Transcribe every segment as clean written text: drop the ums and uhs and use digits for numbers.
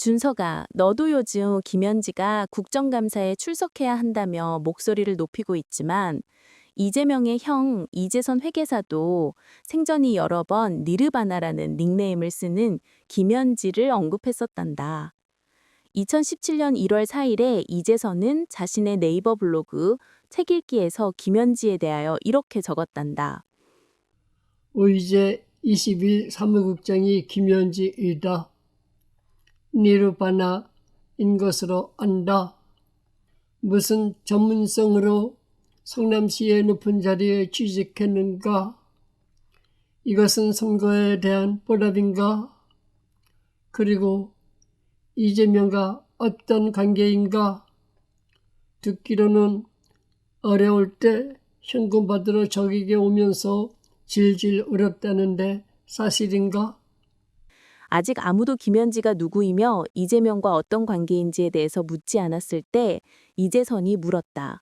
준서가 너도 요즘 김현지가 국정감사에 출석해야 한다며 목소리를 높이고 있지만 이재명의 형 이재선 회계사도 생전이 여러 번 니르바나라는 닉네임을 쓰는 김현지를 언급했었단다. 2017년 1월 4일에 이재선은 자신의 네이버 블로그 책 읽기에서 김현지에 대하여 이렇게 적었단다. 의제 20일 사무국장이 김현지이다. 니르바나인 것으로 안다. 무슨 전문성으로 성남시의 높은 자리에 취직했는가? 이것은 선거에 대한 보답인가? 그리고 이재명과 어떤 관계인가? 듣기로는 어려울 때 현금 받으러 저에게 오면서 질질 울었다는데 사실인가? 아직 아무도 김현지가 누구이며 이재명과 어떤 관계인지에 대해서 묻지 않았을 때 이재선이 물었다.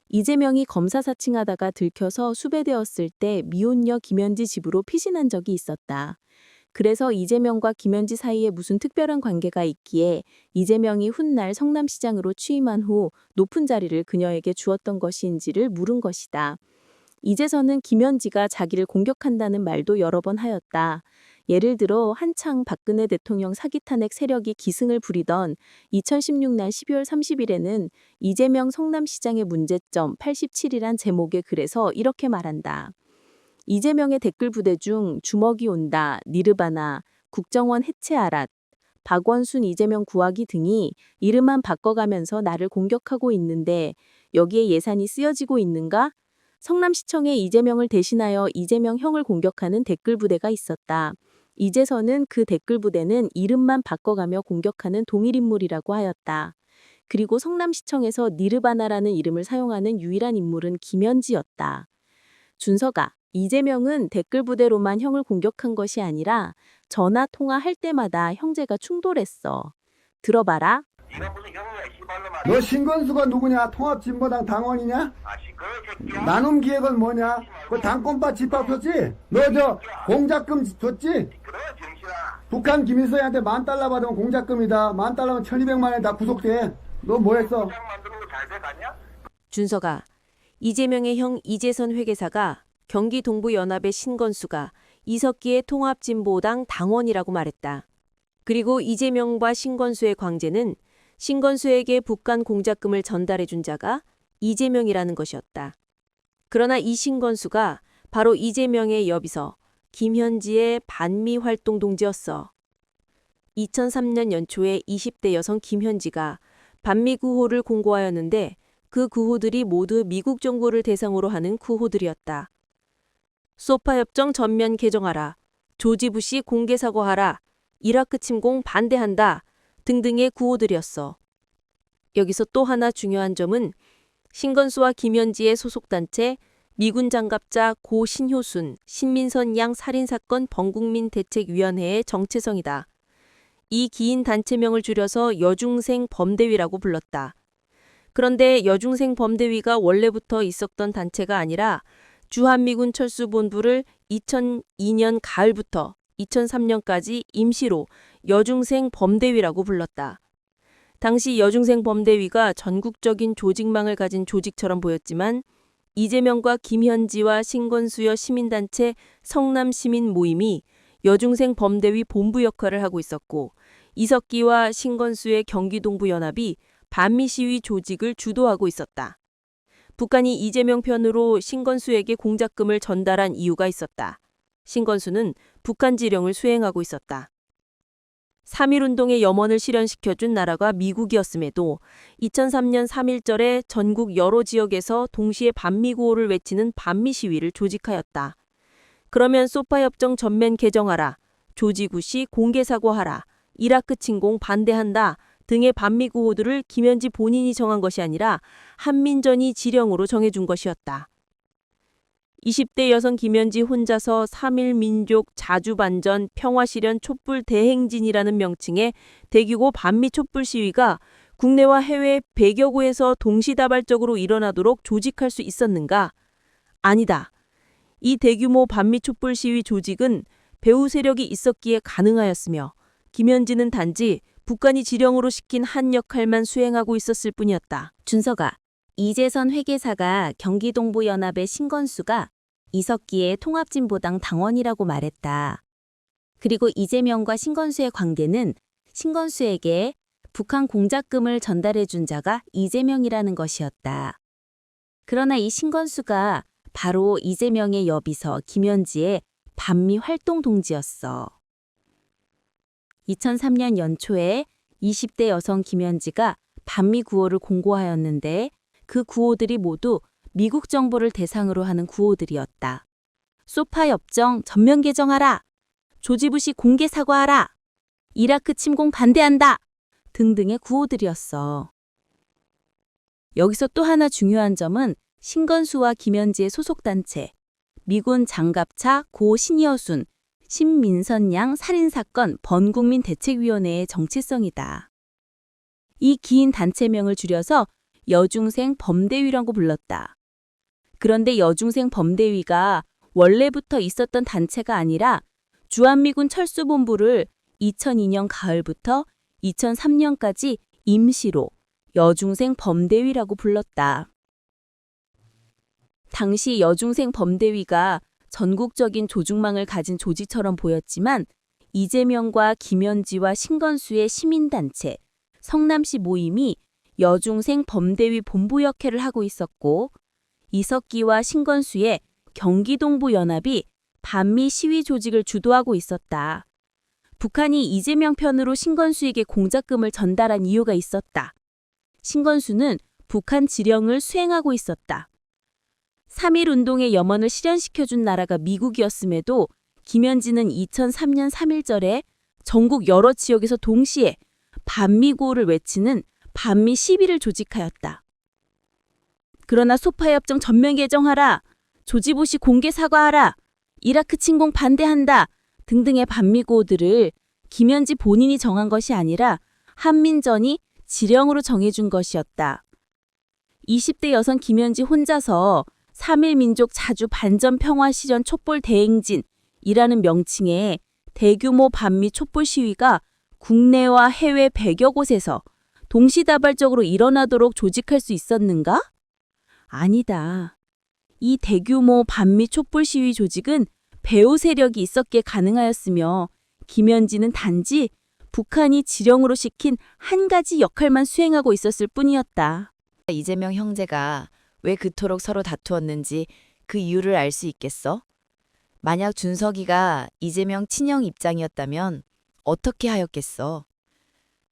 이재명이 검사 사칭하다가 들켜서 수배되었을 때 미혼녀 김현지 집으로 피신한 적이 있었다. 그래서 이재명과 김현지 사이에 무슨 특별한 관계가 있기에 이재명이 훗날 성남시장으로 취임한 후 높은 자리를 그녀에게 주었던 것인지를 물은 것이다. 이재선은 김현지가 자기를 공격한다는 말도 여러 번 하였다. 예를 들어 한창 박근혜 대통령 사기 탄핵 세력이 기승을 부리던 2016년 12월 30일에는 이재명 성남시장의 문제점 87이란 제목의 글에서 이렇게 말한다. 이재명의 댓글 부대 중 주먹이 온다, 니르바나, 국정원 해체하라, 박원순 이재명 구하기 등이 이름만 바꿔가면서 나를 공격하고 있는데 여기에 예산이 쓰여지고 있는가? 성남시청에 이재명을 대신하여 이재명 형을 공격하는 댓글 부대가 있었다. 이재선은 그 댓글 부대는 이름만 바꿔가며 공격하는 동일인물이라고 하였다. 그리고 성남시청에서 니르바나라는 이름을 사용하는 유일한 인물은 김현지였다. 준서가 이재명은 댓글 부대로만 형을 공격한 것이 아니라 전화 통화할 때마다 형제가 충돌했어. 들어봐라. 네가 무슨 형이야 씨발로 말이야. 너 신건수가 누구냐? 통합진보당 당원이냐? 그 새끼야. 나눔 기획은 뭐냐? 그 당권파 집합 줬지? 너 저 공작금 줬지? 그래 정신아. 북한 김일성한테 $10,000 받으면 공작금이다. $10,000면 1,200만 원에 다 구속돼. 너 뭐 했어? 장 만드는 거 잘 돼가냐? 준서가 이재명의 형 이재선 회계사가 경기 동부연합의 신건수가 이석기의 통합진보당 당원이라고 말했다. 그리고 이재명과 신건수의 광재는 신건수에게 북한 공작금을 전달해준 자가 이재명이라는 것이었다. 그러나 이 신건수가 바로 이재명의 여비서 김현지의 반미 활동 동지였어. 2003년 연초에 20대 여성 김현지가 반미 구호를 공고하였는데 그 구호들이 모두 미국 정부를 대상으로 하는 구호들이었다. 소파 협정 전면 개정하라, 조지 부시 공개 사과하라, 이라크 침공 반대한다 등등의 구호들이었어. 여기서 또 하나 중요한 점은 신건수와 김현지의 소속단체 미군 장갑자 고 신효순, 신민선 양 살인사건 범국민대책위원회의 정체성이다. 이 긴 단체명을 줄여서 여중생 범대위라고 불렀다. 그런데 여중생 범대위가 원래부터 있었던 단체가 아니라 주한미군 철수본부를 2002년 가을부터 2003년까지 임시로 여중생 범대위라고 불렀다. 당시 여중생 범대위가 전국적인 조직망을 가진 조직처럼 보였지만 이재명과 김현지와 신건수여 시민단체 성남시민 모임이 여중생 범대위 본부 역할을 하고 있었고 이석기와 신건수의 경기동부연합이 반미 시위 조직을 주도하고 있었다. 북한이 이재명 편으로 신건수에게 공작금을 전달한 이유가 있었다. 신건수는 북한 지령을 수행하고 있었다. 3.1운동의 염원을 실현시켜준 나라가 미국이었음에도 2003년 3.1절에 전국 여러 지역에서 동시에 반미 구호를 외치는 반미 시위를 조직하였다. 그러면 소파 협정 전면 개정하라, 조지 부시 공개 사과하라, 이라크 침공 반대한다 등의 반미 구호들을 김현지 본인이 정한 것이 아니라 한민전이 지령으로 정해준 것이었다. 20대 여성 김현지 혼자서 3.1 민족 자주반전 평화실현 촛불 대행진이라는 명칭의 대규모 반미 촛불 시위가 국내와 해외 100여 구에서 동시다발적으로 일어나도록 조직할 수 있었는가? 아니다. 이 대규모 반미 촛불 시위 조직은 배후 세력이 있었기에 가능하였으며 김현지는 단지 북한이 지령으로 시킨 한 역할만 수행하고 있었을 뿐이었다. 준서가, 이재선 회계사가 경기동부연합의 신건수가 이석기의 통합진보당 당원이라고 말했다. 그리고 이재명과 신건수의 관계는 신건수에게 북한 공작금을 전달해준 자가 이재명이라는 것이었다. 그러나 이 신건수가 바로 이재명의 여비서 김연지의 반미 활동 동지였어. 2003년 연초에 20대 여성 김연지가 반미 구호를 공고하였는데 그 구호들이 모두 미국 정부를 대상으로 하는 구호들이었다. 소파 협정 전면 개정하라. 조지 부시 공개 사과하라. 이라크 침공 반대한다. 등등의 구호들이었어. 여기서 또 하나 중요한 점은 신건수와 김연지의 소속단체, 미군 장갑차 고 신여순, 신민선 양 살인사건 번국민대책위원회의 정체성이다. 이 긴 단체명을 줄여서 여중생 범대위라고 불렀다. 그런데 여중생 범대위가 원래부터 있었던 단체가 아니라 주한미군 철수본부를 2002년 가을부터 2003년까지 임시로 여중생 범대위라고 불렀다. 당시 여중생 범대위가 전국적인 조직망을 가진 조직처럼 보였지만 이재명과 김연지와 신건수의 시민단체, 성남시 모임이 여중생 범대위 본부 역할을 하고 있었고 이석기와 신건수의 경기동부연합이 반미 시위 조직을 주도하고 있었다. 북한이 이재명 편으로 신건수에게 공작금을 전달한 이유가 있었다. 신건수는 북한 지령을 수행하고 있었다. 3.1 운동의 염원을 실현시켜준 나라가 미국이었음에도 김연지는 2003년 3.1절에 전국 여러 지역에서 동시에 반미 구호를 외치는 반미 시위를 조직하였다. 그러나 소파협정 전면 개정하라, 조지 부시 공개 사과하라, 이라크 침공 반대한다 등등의 반미 구호들을 김연지 본인이 정한 것이 아니라 한민전이 지령으로 정해준 것이었다. 20대 여성 김연지 혼자서 3.1 민족 자주 반전 평화 실현 촛불 대행진이라는 명칭의 대규모 반미 촛불 시위가 국내와 해외 100여 곳에서 동시다발적으로 일어나도록 조직할 수 있었는가? 아니다. 이 대규모 반미 촛불 시위 조직은 배후 세력이 있었기에 가능하였으며 김연지는 단지 북한이 지령으로 시킨 한 가지 역할만 수행하고 있었을 뿐이었다. 이재명 형제가 왜 그토록 서로 다투었는지 그 이유를 알 수 있겠어? 만약 준석이가 이재명 친형 입장이었다면 어떻게 하였겠어?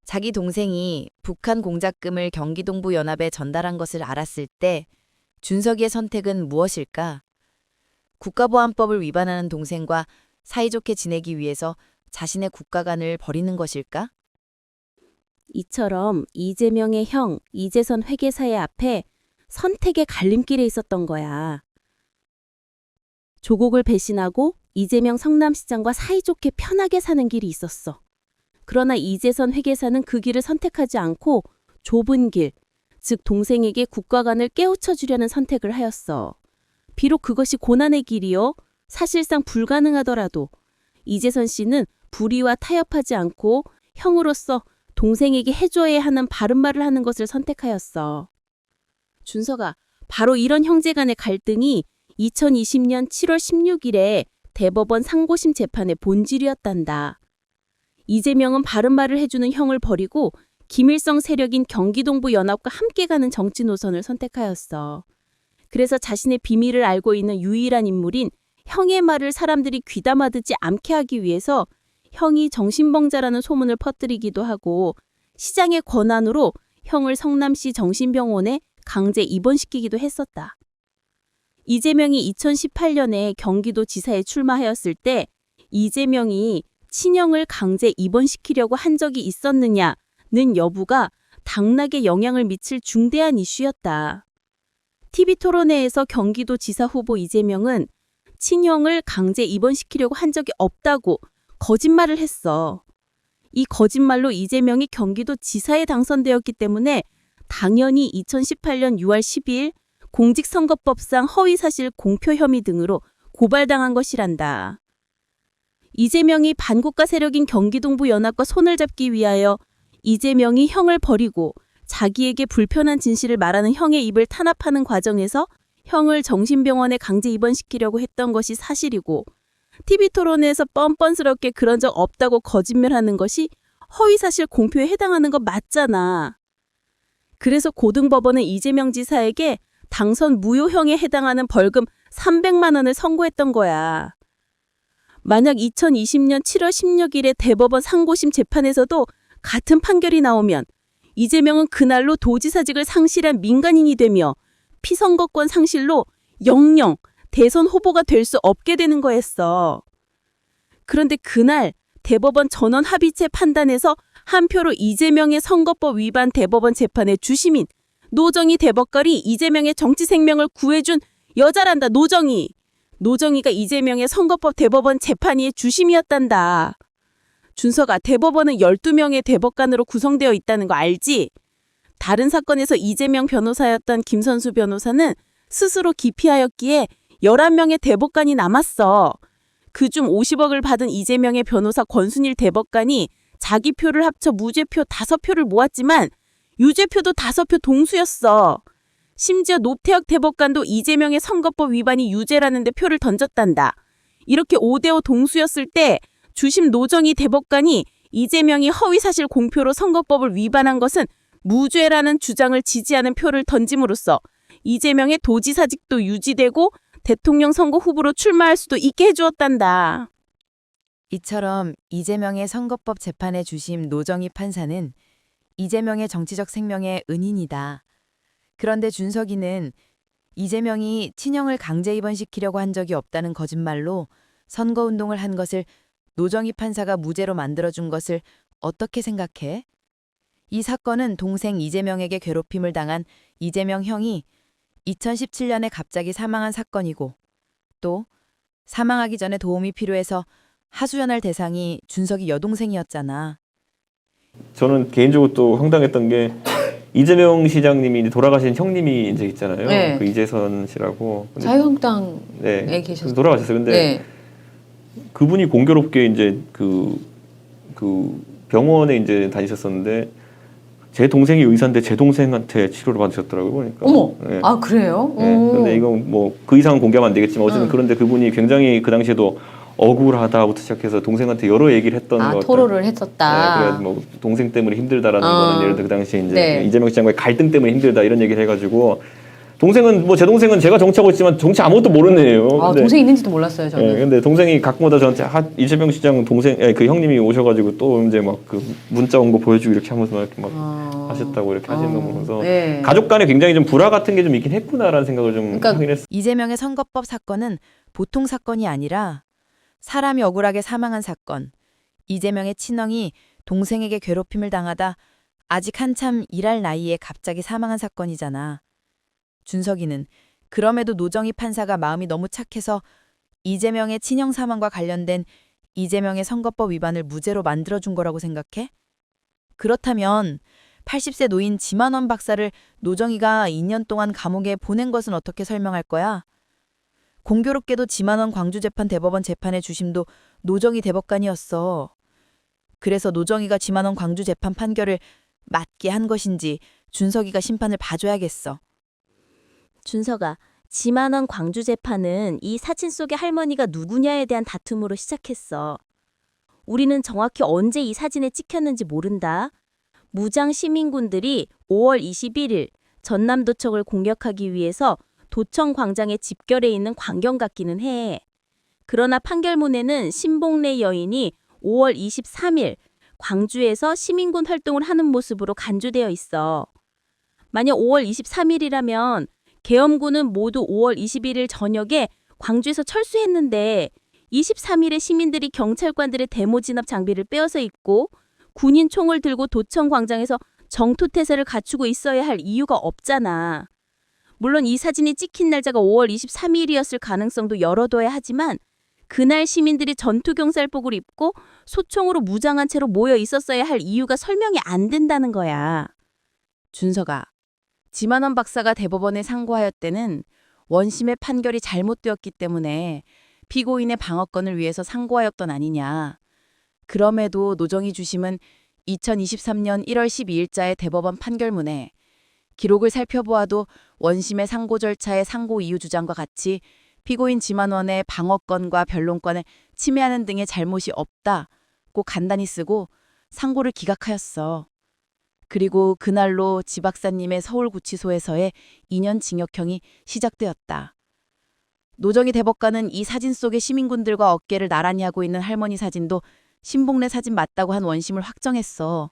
자기 동생이 북한 공작금을 경기동부 연합에 전달한 것을 알았을 때 준석이의 선택은 무엇일까? 국가보안법을 위반하는 동생과 사이좋게 지내기 위해서 자신의 국가관을 버리는 것일까? 이처럼 이재명의 형 이재선 회계사의 앞에 선택의 갈림길에 있었던 거야. 조국을 배신하고 이재명 성남시장과 사이좋게 편하게 사는 길이 있었어. 그러나 이재선 회계사는 그 길을 선택하지 않고 좁은 길, 즉 동생에게 국가관을 깨우쳐 주려는 선택을 하였어. 비록 그것이 고난의 길이요, 사실상 불가능하더라도 이재선 씨는 불의와 타협하지 않고 형으로서 동생에게 해줘야 하는 바른 말을 하는 것을 선택하였어. 준서가, 바로 이런 형제 간의 갈등이 2020년 7월 16일에 대법원 상고심 재판의 본질이었단다. 이재명은 바른 말을 해주는 형을 버리고 김일성 세력인 경기동부 연합과 함께 가는 정치 노선을 선택하였어. 그래서 자신의 비밀을 알고 있는 유일한 인물인 형의 말을 사람들이 귀담아 듣지 않게 하기 위해서 형이 정신병자라는 소문을 퍼뜨리기도 하고 시장의 권한으로 형을 성남시 정신병원에 강제 입원시키기도 했었다. 이재명이 2018년에 경기도 지사에 출마하였을 때 이재명이 친형을 강제 입원시키려고 한 적이 있었느냐는 여부가 당락에 영향을 미칠 중대한 이슈였다. TV토론회에서 경기도 지사 후보 이재명은 친형을 강제 입원시키려고 한 적이 없다고 거짓말을 했어. 이 거짓말로 이재명이 경기도 지사에 당선되었기 때문에 당연히 2018년 6월 12일 공직선거법상 허위사실 공표 혐의 등으로 고발당한 것이란다. 이재명이 반국가 세력인 경기동부 연합과 손을 잡기 위하여 이재명이 형을 버리고 자기에게 불편한 진실을 말하는 형의 입을 탄압하는 과정에서 형을 정신병원에 강제 입원시키려고 했던 것이 사실이고 TV토론에서 뻔뻔스럽게 그런 적 없다고 거짓말하는 것이 허위사실 공표에 해당하는 거 맞잖아. 그래서 고등법원은 이재명 지사에게 당선 무효형에 해당하는 벌금 300만 원을 선고했던 거야. 만약 2020년 7월 16일에 대법원 상고심 재판에서도 같은 판결이 나오면 이재명은 그날로 도지사직을 상실한 민간인이 되며 피선거권 상실로 영영 대선 후보가 될 수 없게 되는 거였어. 그런데 그날 대법원 전원 합의체 판단에서 한 표로 이재명의 선거법 위반 대법원 재판의 주심인 노정희 대법관이 이재명의 정치 생명을 구해준 여자란다. 노정희. 노정희가 이재명의 선거법 대법원 재판위의 주심이었단다. 준석아, 대법원은 12명의 대법관으로 구성되어 있다는 거 알지? 다른 사건에서 이재명 변호사였던 김선수 변호사는 스스로 기피하였기에 11명의 대법관이 남았어. 그중 50억을 받은 이재명의 변호사 권순일 대법관이 자기 표를 합쳐 무죄표 5표를 모았지만 유죄표도 5표 동수였어. 심지어 노태혁 대법관도 이재명의 선거법 위반이 유죄라는데 표를 던졌단다. 이렇게 5대5 동수였을 때 주심 노정희 대법관이 이재명이 허위사실 공표로 선거법을 위반한 것은 무죄라는 주장을 지지하는 표를 던짐으로써 이재명의 도지사직도 유지되고 대통령 선거 후보로 출마할 수도 있게 해주었단다. 이처럼 이재명의 선거법 재판의 주심 노정희 판사는 이재명의 정치적 생명의 은인이다. 그런데 준석이는 이재명이 친형을 강제 입원시키려고 한 적이 없다는 거짓말로 선거운동을 한 것을 노정희 판사가 무죄로 만들어준 것을 어떻게 생각해? 이 사건은 동생 이재명에게 괴롭힘을 당한 이재명 형이 2017년에 갑자기 사망한 사건이고 또 사망하기 전에 도움이 필요해서 하소연할 대상이 준석이 여동생이었잖아. 저는 개인적으로 또 황당했던 게 이재명 시장님이 이제 돌아가신 형님이 이제 있잖아요. 네. 그 이재선 씨라고. 근데 자유한국당에 네. 계셨어요. 돌아가셨어요. 근데 네. 그분이 공교롭게 이제 그 병원에 이제 다니셨었는데 제 동생이 의사인데 제 동생한테 치료를 받으셨더라고요. 보니까. 어머. 네. 아 그래요? 네. 오. 근데 이건 뭐 그 이상은 공개하면 안 되겠지만 어쨌든 그런데 그분이 굉장히 그 당시에도 억울하다부터 시작해서 동생한테 여러 얘기를 했던 것 같아요. 토로를 했었다. 네, 그래 뭐 동생 때문에 힘들다라는 거는 예를 들어 그 당시에 이제 네. 이재명 시장과의 갈등 때문에 힘들다 이런 얘기를 해가지고 동생은 뭐 제 동생은 제가 정치하고 있지만 정치 아무것도 모르는 애예요. 아, 근데, 동생 있는지도 몰랐어요 저는. 예, 근데 동생이 가끔마다 저한테 이재명 시장 동생 그 형님이 오셔가지고 또 이제 막 그 문자 온 거 보여주고 이렇게 하면서 막 이렇게 막 하셨다고 이렇게 하시는 거 보면서 네. 가족 간에 굉장히 좀 불화 같은 게 좀 있긴 했구나라는 생각을 좀 그러니까 하긴 했어요. 이재명의 선거법 사건은 보통 사건이 아니라 사람이 억울하게 사망한 사건. 이재명의 친형이 동생에게 괴롭힘을 당하다 아직 한참 일할 나이에 갑자기 사망한 사건이잖아. 준석이는 그럼에도 노정희 판사가 마음이 너무 착해서 이재명의 친형 사망과 관련된 이재명의 선거법 위반을 무죄로 만들어준 거라고 생각해? 그렇다면 80세 노인 지만원 박사를 노정희가 2년 동안 감옥에 보낸 것은 어떻게 설명할 거야? 공교롭게도 지만원 광주재판 대법원 재판의 주심도 노정희 대법관이었어. 그래서 노정희가 지만원 광주재판 판결을 맞게 한 것인지 준석이가 심판을 봐줘야겠어. 준석아, 지만원 광주재판은 이 사진 속의 할머니가 누구냐에 대한 다툼으로 시작했어. 우리는 정확히 언제 이 사진에 찍혔는지 모른다. 무장 시민군들이 5월 21일 전남도청을 공격하기 위해서 도청 광장에 집결해 있는 광경 같기는 해. 그러나 판결문에는 신봉래 여인이 5월 23일 광주에서 시민군 활동을 하는 모습으로 간주되어 있어. 만약 5월 23일이라면 계엄군은 모두 5월 21일 저녁에 광주에서 철수했는데 23일에 시민들이 경찰관들의 데모 진압 장비를 빼앗아 입고 군인 총을 들고 도청 광장에서 정토태세를 갖추고 있어야 할 이유가 없잖아. 물론 이 사진이 찍힌 날짜가 5월 23일이었을 가능성도 열어둬야 하지만 그날 시민들이 전투경찰복을 입고 소총으로 무장한 채로 모여 있었어야 할 이유가 설명이 안 된다는 거야. 준석아, 지만원 박사가 대법원에 상고하였때는 원심의 판결이 잘못되었기 때문에 피고인의 방어권을 위해서 상고하였던 아니냐. 그럼에도 노정희 주심은 2023년 1월 12일자의 대법원 판결문에 기록을 살펴보아도 원심의 상고 절차의 상고 이유 주장과 같이 피고인 지만원의 방어권과 변론권을 침해하는 등의 잘못이 없다고 간단히 쓰고 상고를 기각하였어. 그리고 그날로 지 박사님의 서울구치소에서의 2년 징역형이 시작되었다. 노정희 대법관은 이 사진 속의 시민군들과 어깨를 나란히 하고 있는 할머니 사진도 신봉래 사진 맞다고 한 원심을 확정했어.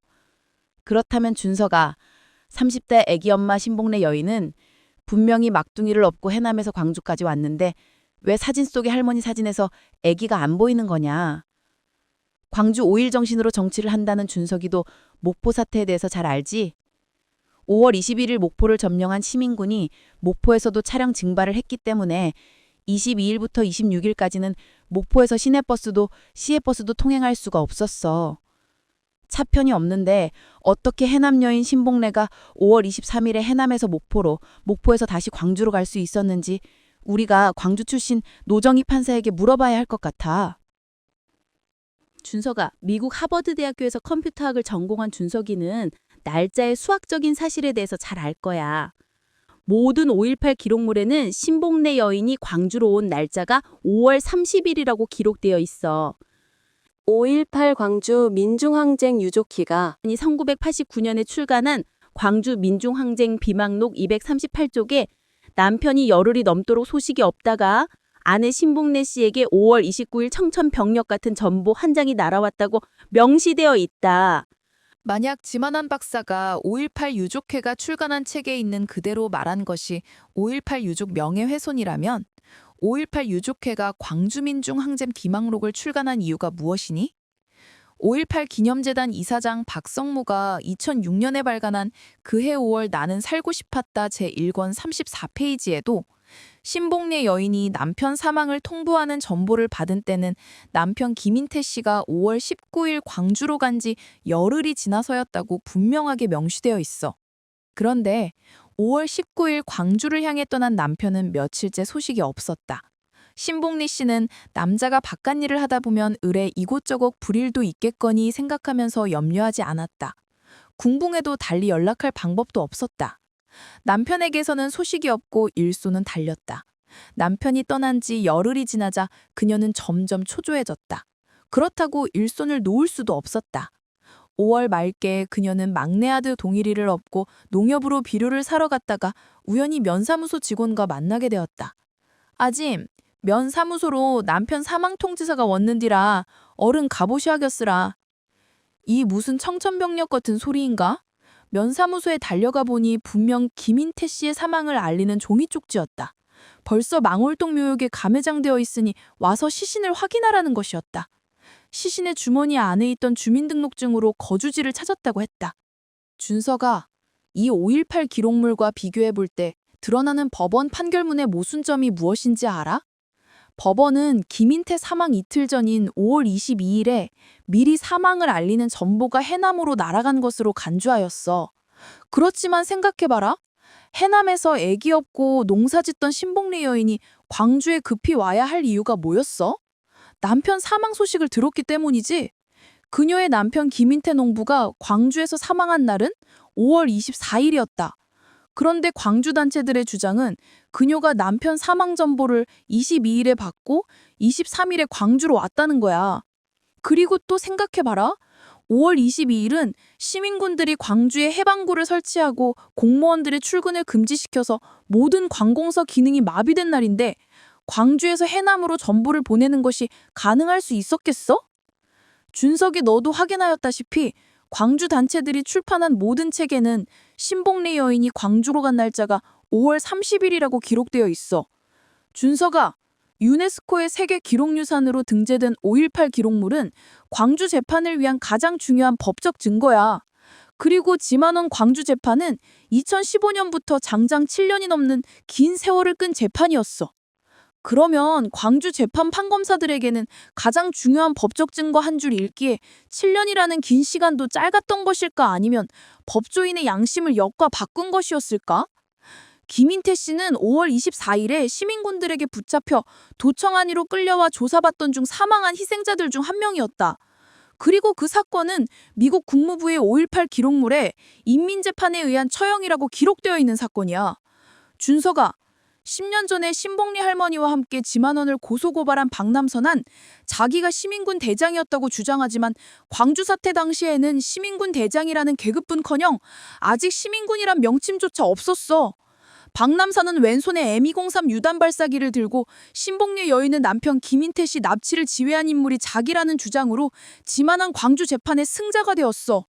그렇다면 준서가 30대 애기 엄마 신봉래 여인은 분명히 막둥이를 업고 해남에서 광주까지 왔는데 왜 사진 속의 할머니 사진에서 애기가 안 보이는 거냐. 광주 5일 정신으로 정치를 한다는 준석이도 목포 사태에 대해서 잘 알지? 5월 21일 목포를 점령한 시민군이 목포에서도 차량 증발을 했기 때문에 22일부터 26일까지는 목포에서 시내버스도 시외버스도 통행할 수가 없었어. 차편이 없는데 어떻게 해남 여인 신봉래가 5월 23일에 해남에서 목포로, 목포에서 다시 광주로 갈 수 있었는지 우리가 광주 출신 노정희 판사에게 물어봐야 할 것 같아. 준서가 미국 하버드 대학교에서 컴퓨터학을 전공한 준석이는 날짜의 수학적인 사실에 대해서 잘 알 거야. 모든 5.18 기록물에는 신봉래 여인이 광주로 온 날짜가 5월 30일이라고 기록되어 있어. 5.18 광주 민중항쟁 유족기가 1989년에 출간한 광주 민중항쟁 비망록 238쪽에 남편이 열흘이 넘도록 소식이 없다가 아내 신봉래 씨에게 5월 29일 청천벽력 같은 전보 한 장이 날아왔다고 명시되어 있다. 만약 지만한 박사가 5.18 유족회가 출간한 책에 있는 그대로 말한 것이 5.18 유족 명예훼손이라면 5.18 유족회가 광주민중항쟁 비망록을 출간한 이유가 무엇이니? 5.18 기념재단 이사장 박성무가 2006년에 발간한 그해 5월 나는 살고 싶었다 제1권 34페이지에도 신봉래 여인이 남편 사망을 통보하는 전보를 받은 때는 남편 김인태 씨가 5월 19일 광주로 간 지 열흘이 지나서였다고 분명하게 명시되어 있어. 그런데 5월 19일 광주를 향해 떠난 남편은 며칠째 소식이 없었다. 신봉래 씨는 남자가 바깥일을 하다 보면 을에 이곳저곳 불일도 있겠거니 생각하면서 염려하지 않았다. 궁붕해도 달리 연락할 방법도 없었다. 남편에게서는 소식이 없고 일소는 달렸다. 남편이 떠난 지 열흘이 지나자 그녀는 점점 초조해졌다. 그렇다고 일손을 놓을 수도 없었다. 5월 말께 그녀는 막내 아들 동일이를 업고 농협으로 비료를 사러 갔다가 우연히 면사무소 직원과 만나게 되었다. 아짐, 면사무소로 남편 사망 통지서가 왔는디라 얼른 가보셔야겠으라. 이 무슨 청천벽력 같은 소리인가? 면사무소에 달려가 보니 분명 김인태 씨의 사망을 알리는 종이 쪽지였다. 벌써 망월동 묘역에 감회장되어 있으니 와서 시신을 확인하라는 것이었다. 시신의 주머니 안에 있던 주민등록증으로 거주지를 찾았다고 했다. 준서가 이 5.18 기록물과 비교해 볼 때 드러나는 법원 판결문의 모순점이 무엇인지 알아? 법원은 김인태 사망 이틀 전인 5월 22일에 미리 사망을 알리는 전보가 해남으로 날아간 것으로 간주하였어. 그렇지만 생각해봐라. 해남에서 애기 업고 농사짓던 신봉래 여인이 광주에 급히 와야 할 이유가 뭐였어? 남편 사망 소식을 들었기 때문이지. 그녀의 남편 김인태 농부가 광주에서 사망한 날은 5월 24일이었다. 그런데 광주 단체들의 주장은 그녀가 남편 사망 전보를 22일에 받고 23일에 광주로 왔다는 거야. 그리고 또 생각해봐라. 5월 22일은 시민군들이 광주에 해방구를 설치하고 공무원들의 출근을 금지시켜서 모든 관공서 기능이 마비된 날인데 광주에서 해남으로 전보를 보내는 것이 가능할 수 있었겠어? 준석이 너도 확인하였다시피 광주 단체들이 출판한 모든 책에는 신봉래 여인이 광주로 간 날짜가 5월 30일이라고 기록되어 있어. 준서가 유네스코의 세계 기록유산으로 등재된 5.18 기록물은 광주 재판을 위한 가장 중요한 법적 증거야. 그리고 지만원 광주 재판은 2015년부터 장장 7년이 넘는 긴 세월을 끈 재판이었어. 그러면 광주 재판 판검사들에게는 가장 중요한 법적 증거 한 줄 읽기에 7년이라는 긴 시간도 짧았던 것일까 아니면 법조인의 양심을 역과 바꾼 것이었을까? 김인태 씨는 5월 24일에 시민군들에게 붙잡혀 도청 안으로 끌려와 조사받던 중 사망한 희생자들 중 한 명이었다. 그리고 그 사건은 미국 국무부의 5.18 기록물에 인민재판에 의한 처형이라고 기록되어 있는 사건이야. 준서가 10년 전에 신복리 할머니와 함께 지만원을 고소고발한 박남선은 자기가 시민군 대장이었다고 주장하지만 광주 사태 당시에는 시민군 대장이라는 계급뿐커녕 아직 시민군이란 명칭조차 없었어. 박남선은 왼손에 M203 유단 발사기를 들고 신복리 여인의 남편 김인태 씨 납치를 지휘한 인물이 자기라는 주장으로 지만원 광주 재판의 승자가 되었어.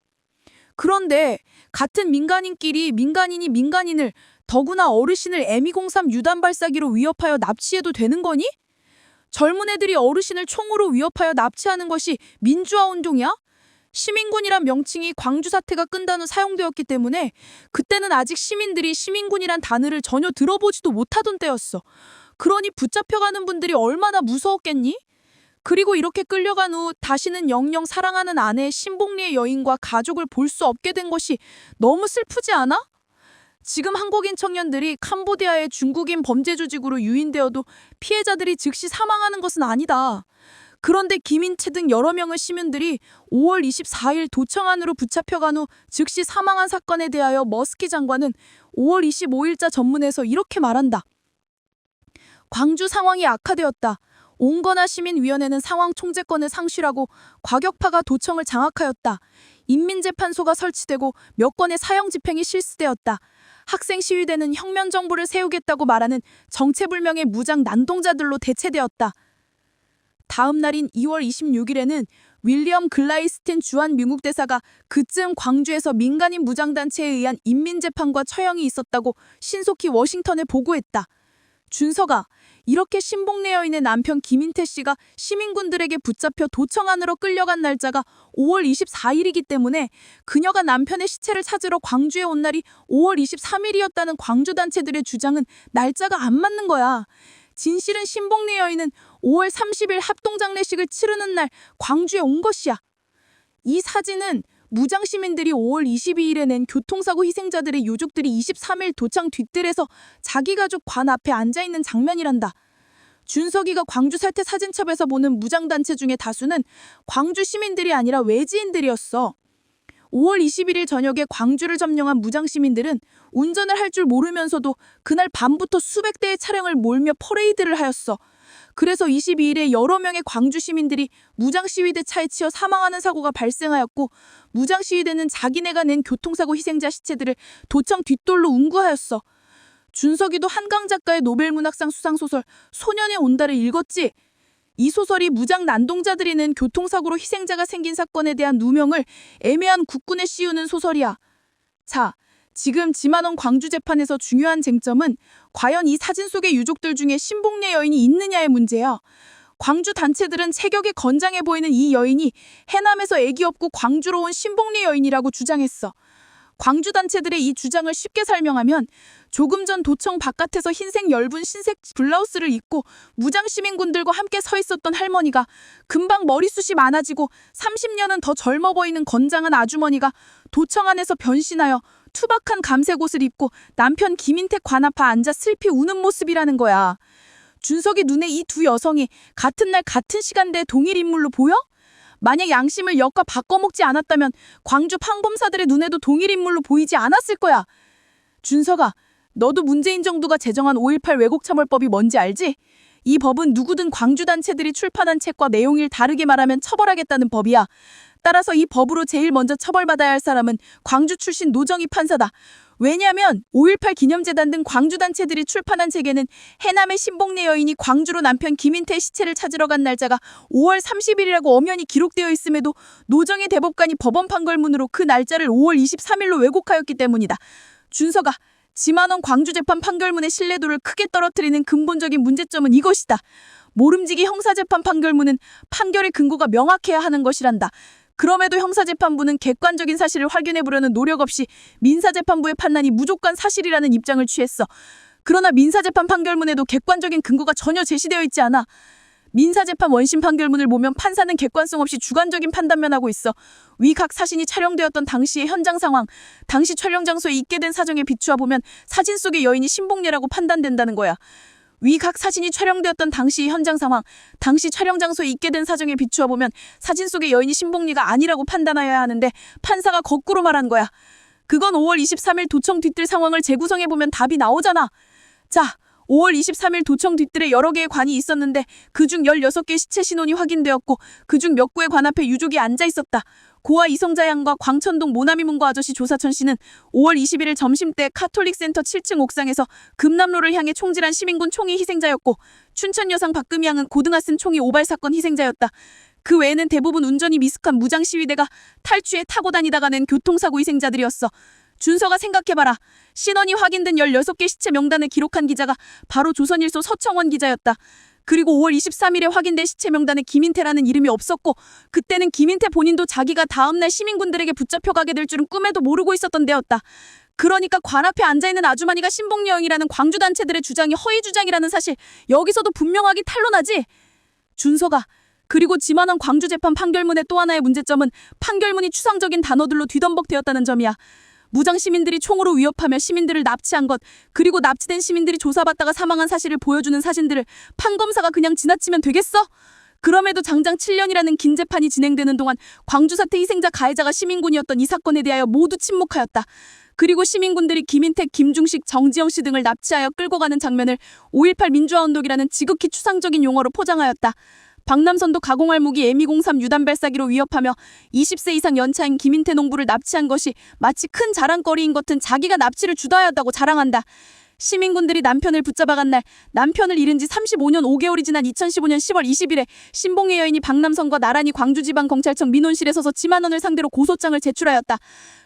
그런데 같은 민간인끼리 민간인이 민간인을 더구나 어르신을 M203 유단 발사기로 위협하여 납치해도 되는 거니? 젊은 애들이 어르신을 총으로 위협하여 납치하는 것이 민주화 운동이야? 시민군이란 명칭이 광주 사태가 끝난 후 사용되었기 때문에 그때는 아직 시민들이 시민군이란 단어를 전혀 들어보지도 못하던 때였어. 그러니 붙잡혀가는 분들이 얼마나 무서웠겠니? 그리고 이렇게 끌려간 후 다시는 영영 사랑하는 아내 신복리의 여인과 가족을 볼 수 없게 된 것이 너무 슬프지 않아? 지금 한국인 청년들이 캄보디아의 중국인 범죄 조직으로 유인되어도 피해자들이 즉시 사망하는 것은 아니다. 그런데 김인채 등 여러 명의 시민들이 5월 24일 도청안으로 붙잡혀간 후 즉시 사망한 사건에 대하여 머스키 장관은 5월 25일자 전문에서 이렇게 말한다. 광주 상황이 악화되었다. 온건화 시민위원회는 상황 통제권을 상실하고 과격파가 도청을 장악하였다. 인민재판소가 설치되고 몇 건의 사형 집행이 실시되었다. 학생 시위대는 혁명 정부를 세우겠다고 말하는 정체불명의 무장 난동자들로 대체되었다. 다음 날인 2월 26일에는 윌리엄 글라이스틴 주한 미국 대사가 그쯤 광주에서 민간인 무장단체에 의한 인민재판과 처형이 있었다고 신속히 워싱턴에 보고했다. 준서가 이렇게 신복리 여인의 남편 김인태 씨가 시민군들에게 붙잡혀 도청안으로 끌려간 날짜가 5월 24일이기 때문에 그녀가 남편의 시체를 찾으러 광주에 온 날이 5월 23일이었다는 광주단체들의 주장은 날짜가 안 맞는 거야. 진실은 신복리 여인은 5월 30일 합동장례식을 치르는 날 광주에 온 것이야. 이 사진은 무장시민들이 5월 22일에 낸 교통사고 희생자들의 유족들이 23일 도청 뒷뜰에서 자기 가족 관 앞에 앉아있는 장면이란다. 준석이가 광주 사태 사진첩에서 보는 무장단체 중에 다수는 광주 시민들이 아니라 외지인들이었어. 5월 21일 저녁에 광주를 점령한 무장시민들은 운전을 할 줄 모르면서도 그날 밤부터 수백 대의 차량을 몰며 퍼레이드를 하였어. 그래서 22일에 여러 명의 광주 시민들이 무장시위대 차에 치여 사망하는 사고가 발생하였고 무장시위대는 자기네가 낸 교통사고 희생자 시체들을 도청 뒷돌로 운구하였어. 준석이도 한강 작가의 노벨문학상 수상소설 소년의 온달을 읽었지? 이 소설이 무장 난동자들이 낸 교통사고로 희생자가 생긴 사건에 대한 누명을 애매한 국군에 씌우는 소설이야. 자, 지금 지만원 광주 재판에서 중요한 쟁점은 과연 이 사진 속의 유족들 중에 신복리 여인이 있느냐의 문제야. 광주 단체들은 체격이 건장해 보이는 이 여인이 해남에서 애기 업고 광주로 온 신복리 여인이라고 주장했어. 광주 단체들의 이 주장을 쉽게 설명하면 조금 전 도청 바깥에서 흰색 엷은 흰색 블라우스를 입고 무장시민군들과 함께 서 있었던 할머니가 금방 머리숱이 많아지고 30년은 더 젊어 보이는 건장한 아주머니가 도청 안에서 변신하여 투박한 감색 옷을 입고 남편 김인태 관 앞에 앉아 슬피 우는 모습이라는 거야. 준석이 눈에 이 두 여성이 같은 날 같은 시간대에 동일 인물로 보여? 만약 양심을 역과 바꿔먹지 않았다면 광주 판검사들의 눈에도 동일 인물로 보이지 않았을 거야. 준석아, 너도 문재인 정부가 제정한 5.18 왜곡처벌법이 뭔지 알지? 이 법은 누구든 광주 단체들이 출판한 책과 내용을 다르게 말하면 처벌하겠다는 법이야. 따라서 이 법으로 제일 먼저 처벌받아야 할 사람은 광주 출신 노정희 판사다. 왜냐하면 5.18 기념재단 등 광주 단체들이 출판한 책에는 해남의 신복리 여인이 광주로 남편 김인태의 시체를 찾으러 간 날짜가 5월 30일이라고 엄연히 기록되어 있음에도 노정희 대법관이 법원 판결문으로 그 날짜를 5월 23일로 왜곡하였기 때문이다. 준서가 지만원 광주재판 판결문의 신뢰도를 크게 떨어뜨리는 근본적인 문제점은 이것이다. 모름지기 형사재판 판결문은 판결의 근거가 명확해야 하는 것이란다. 그럼에도 형사재판부는 객관적인 사실을 확인해보려는 노력 없이 민사재판부의 판단이 무조건 사실이라는 입장을 취했어. 그러나 민사재판 판결문에도 객관적인 근거가 전혀 제시되어 있지 않아. 민사재판 원심 판결문을 보면 판사는 객관성 없이 주관적인 판단만 하고 있어. 위 각 사진이 촬영되었던 당시의 현장 상황, 당시 촬영 장소에 있게 된 사정에 비추어 보면 사진 속의 여인이 신복리라고 판단된다는 거야. 위 각 사진이 촬영되었던 당시 현장 상황, 당시 촬영 장소에 있게 된 사정에 비추어 보면 사진 속의 여인이 신봉리가 아니라고 판단하여야 하는데 판사가 거꾸로 말한 거야. 그건 5월 23일 도청 뒤뜰 상황을 재구성해보면 답이 나오잖아. 자, 5월 23일 도청 뒤뜰에 여러 개의 관이 있었는데 그중 16개 시체 신원이 확인되었고 그중 몇 구의 관 앞에 유족이 앉아 있었다. 고아 이성자 양과 광천동 모나미 문고 아저씨 조사천 씨는 5월 21일 점심때 카톨릭센터 7층 옥상에서 금남로를 향해 총질한 시민군 총위 희생자였고 춘천 여상 박금희 양은 고등학생 총위 오발 사건 희생자였다. 그 외에는 대부분 운전이 미숙한 무장 시위대가 탈취해 타고 다니다가 낸 교통사고 희생자들이었어. 준서가 생각해봐라. 신원이 확인된 16개 시체 명단을 기록한 기자가 바로 조선일보 서청원 기자였다. 그리고 5월 23일에 확인된 시체 명단에 김인태라는 이름이 없었고 그때는 김인태 본인도 자기가 다음날 시민군들에게 붙잡혀가게 될 줄은 꿈에도 모르고 있었던 데였다. 그러니까 관 앞에 앉아있는 아주머니가 신봉리 여인이라는 광주단체들의 주장이 허위 주장이라는 사실 여기서도 분명하게 탄로나지. 준서가 그리고 지만원 광주재판 판결문의 또 하나의 문제점은 판결문이 추상적인 단어들로 뒤덤벅되었다는 점이야. 무장 시민들이 총으로 위협하며 시민들을 납치한 것, 그리고 납치된 시민들이 조사받다가 사망한 사실을 보여주는 사진들을 판검사가 그냥 지나치면 되겠어? 그럼에도 장장 7년이라는 긴 재판이 진행되는 동안 광주 사태 희생자 가해자가 시민군이었던 이 사건에 대하여 모두 침묵하였다. 그리고 시민군들이 김인택, 김중식, 정지영 씨 등을 납치하여 끌고 가는 장면을 5.18 민주화운동이라는 지극히 추상적인 용어로 포장하였다. 박남선도 가공알무기 M203 유단 발사기로 위협하며 20세 이상 연차인 김인태 농부를 납치한 것이 마치 큰 자랑거리인 것 같은 자기가 납치를 주도하였다고 자랑한다. 시민군들이 남편을 붙잡아간 날, 남편을 잃은 지 35년 5개월이 지난 2015년 10월 20일에 신봉의 여인이 박남선과 나란히 광주지방경찰청 민원실에 서서 지만원을 상대로 고소장을 제출하였다.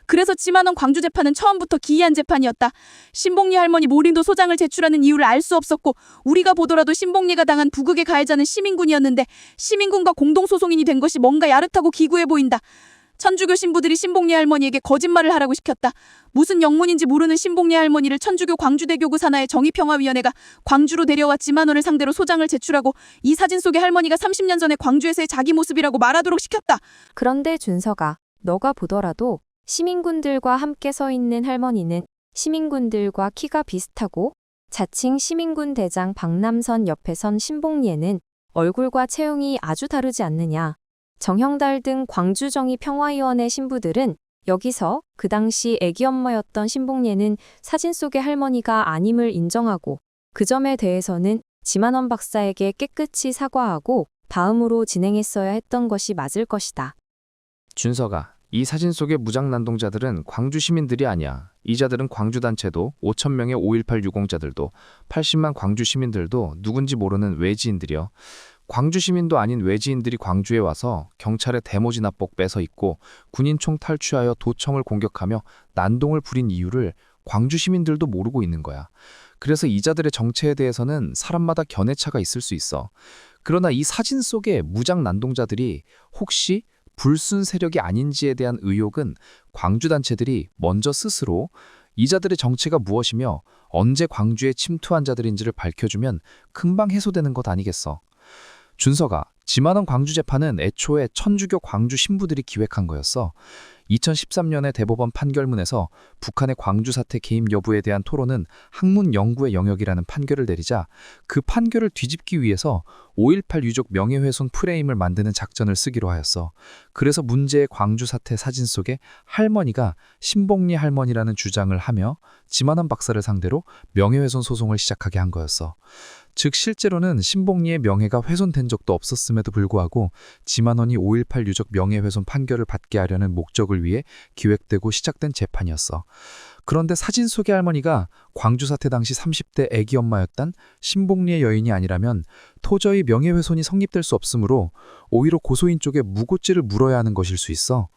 그래서 지만원 광주재판은 처음부터 기이한 재판이었다. 신봉리 할머니 모린도 소장을 제출하는 이유를 알 수 없었고 우리가 보더라도 신봉리가 당한 부극의 가해자는 시민군이었는데 시민군과 공동소송인이 된 것이 뭔가 야릇하고 기구해 보인다. 천주교 신부들이 신봉리 할머니에게 거짓말을 하라고 시켰다. 무슨 영문인지 모르는 신봉리 할머니를 천주교 광주대교구 산하의 정의평화위원회가 광주로 데려와 지만원을 상대로 소장을 제출하고 이 사진 속의 할머니가 30년 전에 광주에서의 자기 모습이라고 말하도록 시켰다. 그런데 준서가 너가 보더라도 시민군들과 함께 서 있는 할머니는 시민군들과 키가 비슷하고 자칭 시민군 대장 박남선 옆에 선 신봉리에는 얼굴과 체형이 아주 다르지 않느냐. 정형달 등 광주정의평화위원회 신부들은 여기서 그 당시 애기 엄마였던 신봉리에는 사진 속의 할머니가 아님을 인정하고 그 점에 대해서는 지만원 박사에게 깨끗이 사과하고 다음으로 진행했어야 했던 것이 맞을 것이다. 준서가 이 사진 속의 무장난동자들은 광주 시민들이 아니야. 이자들은 광주단체도 5,000명의 5.18 유공자들도 80만 광주 시민들도 누군지 모르는 외지인들이여. 광주 시민도 아닌 외지인들이 광주에 와서 경찰의 대모지 납복 뺏어 입고 군인 총 탈취하여 도청을 공격하며 난동을 부린 이유를 광주 시민들도 모르고 있는 거야. 그래서 이자들의 정체에 대해서는 사람마다 견해차가 있을 수 있어. 그러나 이 사진 속의 무장 난동자들이 혹시 불순 세력이 아닌지에 대한 의혹은 광주단체들이 먼저 스스로 이자들의 정체가 무엇이며 언제 광주에 침투한 자들인지를 밝혀주면 금방 해소되는 것 아니겠어. 준서가 지만원 광주재판은 애초에 천주교 광주 신부들이 기획한 거였어. 2013년에 대법원 판결문에서 북한의 광주 사태 개입 여부에 대한 토론은 학문 연구의 영역이라는 판결을 내리자 그 판결을 뒤집기 위해서 5.18 유족 명예훼손 프레임을 만드는 작전을 쓰기로 하였어. 그래서 문제의 광주 사태 사진 속에 할머니가 신봉리 할머니라는 주장을 하며 지만원 박사를 상대로 명예훼손 소송을 시작하게 한 거였어. 즉 실제로는 신봉리의 명예가 훼손된 적도 없었음에도 불구하고 지만원이 5.18 유족 명예훼손 판결을 받게 하려는 목적을 위해 기획되고 시작된 재판이었어. 그런데 사진 속의 할머니가 광주 사태 당시 30대 애기 엄마였단 신봉리의 여인이 아니라면 도저히 명예훼손이 성립될 수 없으므로 오히려 고소인 쪽에 무고죄를 물어야 하는 것일 수 있어.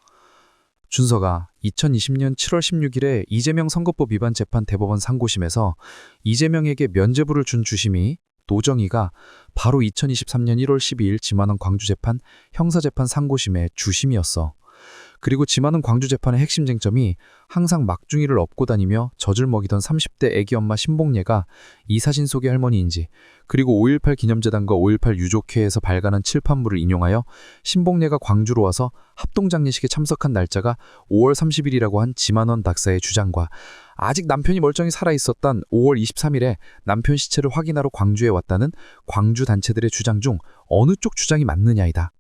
준서가 2020년 7월 16일에 이재명 선거법 위반 재판 대법원 상고심에서 이재명에게 면죄부를 준 주심이 노정희가 바로 2023년 1월 12일 지만원 광주재판 형사재판 상고심의 주심이었어. 그리고 지만원 광주재판의 핵심 쟁점이 항상 막중이를 업고 다니며 젖을 먹이던 30대 애기 엄마 신봉예가 이 사진 속의 할머니인지 그리고 5.18 기념재단과 5.18 유족회에서 발간한 칠판물을 인용하여 신봉예가 광주로 와서 합동장례식에 참석한 날짜가 5월 30일이라고 한 지만원 박사의 주장과 아직 남편이 멀쩡히 살아있었던 5월 23일에 남편 시체를 확인하러 광주에 왔다는 광주 단체들의 주장 중 어느 쪽 주장이 맞느냐이다.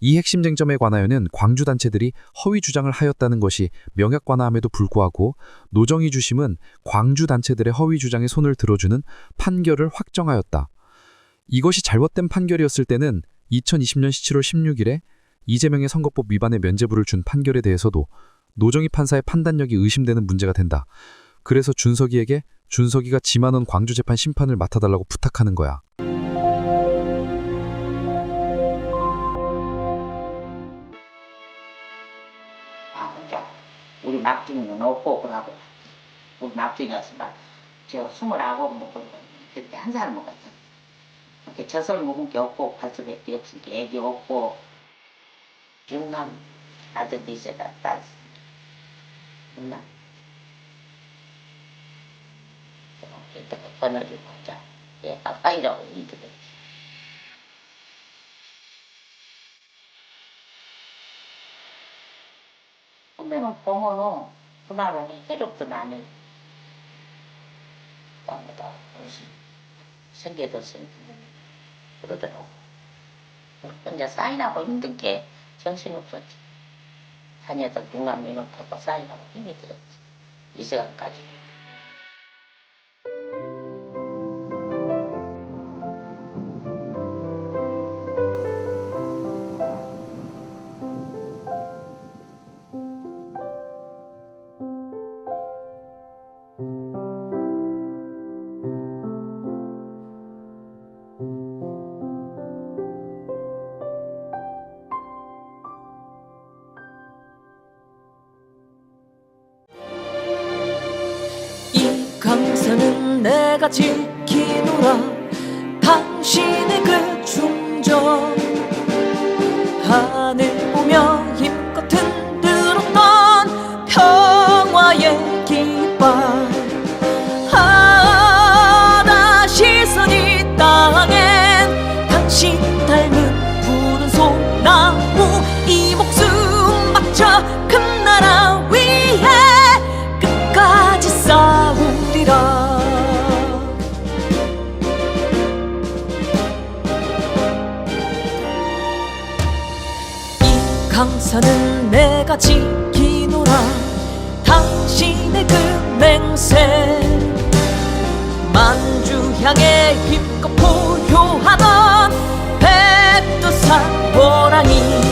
이 핵심 쟁점에 관하여는 광주 단체들이 허위 주장을 하였다는 것이 명약관화함에도 불구하고 노정희 주심은 광주 단체들의 허위 주장에 손을 들어주는 판결을 확정하였다. 이것이 잘못된 판결이었을 때는 2020년 7월 16일에 이재명의 선거법 위반의 면죄부를 준 판결에 대해서도 노정희 판사의 판단력이 의심되는 문제가 된다. 그래서 준석이에게 준석이가 지만원 광주재판 심판을 맡아달라고 부탁하는 거야. 우리 막둥이는 없고 그러고 우리 막둥이였어 저 29 먹고 그때 한 살 먹었어. 이렇게 젖을 먹은 게 없고 발톱에 없을 게 애기 없고 육남 아들도 있어야 딸 육남 이렇게 번호를 보자. 예, 가까이라고 이들이. 근데는 봉어는 그날은 해력도 나는 땅보다 생계도 생기고 그러더라고. 혼자 사인하고 힘든 게 정신없었지. 자녀들 육남매는 타고 사인하고 힘이 들었지. 이 시간까지. 강산은 내가 지키노라 당신의 그 충정 하늘 보며 힘껏 흔들었던 평화의 깃발 다시 서니 땅엔 당신 닮은 푸른 소나무 이 목숨 바쳐 큰 나라 위해 끝까지 싸우리라. 이 강산은 내가 지키노라 당신의 그 맹세 만주 향해 힘껏 포효하던 백두산 호랑이